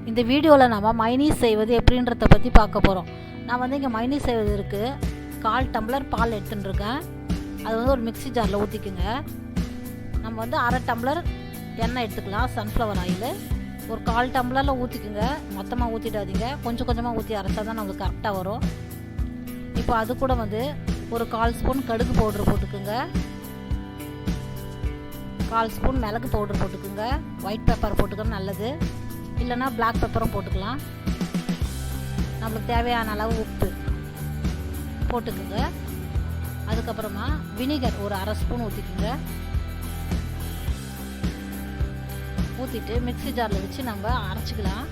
இந்த வீடியோவில் நம்ம மைனீஸ் செய்வது எப்படின்றத பற்றி பார்க்க போகிறோம். நான் வந்து இங்கே மைனீஸ் செய்வதற்கு 1/4 டம்ளர் பால் எடுத்துட்டுருக்கேன். அது வந்து ஒரு மிக்ஸி ஜாரில் ஊற்றிக்குங்க. நம்ம வந்து 1/2 டம்ளர் எண்ணெய் எடுத்துக்கலாம், சன்ஃப்ளவர் ஆயில். ஒரு 1/4 டம்ளரில் ஊற்றிக்குங்க, மொத்தமாக ஊற்றிடாதீங்க, கொஞ்சம் கொஞ்சமாக ஊற்றி அரைச்சா தான் நம்மளுக்கு கரெக்டாக வரும். இப்போ அது கூட வந்து ஒரு 1/4 ஸ்பூன் கடுகு பவுட்ரு போட்டுக்குங்க, 1/4 ஸ்பூன் மிளகு பவுட்ரு போட்டுக்குங்க, ஒயிட் பெப்பர் போட்டுக்கிறது நல்லது, இல்லைனா பிளாக் பெப்பரும் போட்டுக்கலாம். நம்மளுக்கு தேவையான அளவு உப்பு போட்டுக்குங்க. அதுக்கப்புறமா வினிகர் ஒரு 1/2 ஸ்பூன் ஊற்றிக்குங்க. ஊற்றிட்டு மிக்ஸி ஜாரில் வச்சு நம்ம அரைச்சிக்கலாம்.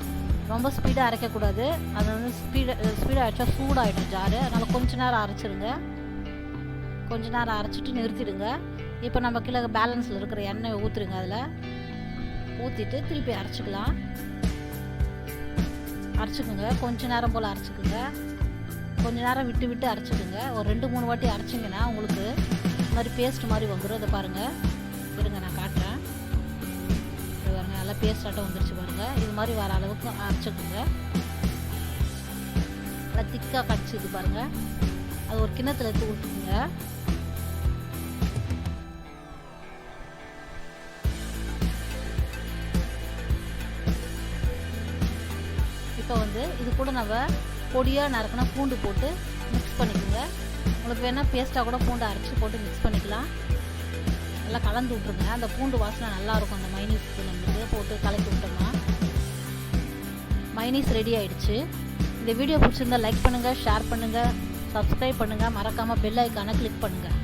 ரொம்ப ஸ்பீடாக அரைக்கக்கூடாது, அது வந்து ஸ்பீடாக அரைச்சா சூடாகிடும் ஜாரு. அதனால் கொஞ்ச நேரம் அரைச்சிடுங்க. கொஞ்ச நேரம் அரைச்சிட்டு நிறுத்திடுங்க. இப்போ நம்ம கீழே பேலன்ஸில் இருக்கிற எண்ணெயை ஊற்றுருங்க. அதில் ஊற்றிட்டு திருப்பி அரைச்சிக்கலாம். அரைச்சிக்கோங்க, கொஞ்ச நேரம் போல் அரைச்சிக்கோங்க. கொஞ்ச நேரம் விட்டு விட்டு அரைச்சிக்கோங்க. ஒரு 2-3 வாட்டி அரைச்சிங்கன்னா உங்களுக்கு இந்த மாதிரி பேஸ்ட் மாதிரி வந்துடும். இதை பாருங்கள், இருங்க நான் காட்டுறேன். இது பாருங்கள், நல்லா பேஸ்ட் ஆட்டம் வந்துருச்சு பாருங்கள். இது மாதிரி வர அளவுக்கு அரைச்சிக்கோங்க. நல்லா திக்காக கடிச்சிது பாருங்கள். அது ஒரு கிண்ணத்தில் எடுத்து ஊற்றிக்குங்க. இப்போ வந்து இது கூட நம்ம பொடியாக நறுக்கினா பூண்டு போட்டு மிக்ஸ் பண்ணிக்கோங்க. உங்களுக்கு வேணால் பேஸ்ட்டாக கூட பூண்டு அரைச்சி போட்டு மிக்ஸ் பண்ணிக்கலாம். நல்லா கலந்து விட்ருங்க. அந்த பூண்டு வாசனை நல்லாயிருக்கும் அந்த மைனீஸ்க்கு. நம்மளுக்கு போட்டு கலக்கி விட்டோம்னா மைனீஸ் ரெடி ஆகிடுச்சு. இந்த வீடியோ பிடிச்சிருந்தா லைக் பண்ணுங்கள், ஷேர் பண்ணுங்கள், சப்ஸ்கிரைப் பண்ணுங்கள், மறக்காமல் பெல் ஐக்கானை கிளிக் பண்ணுங்கள்.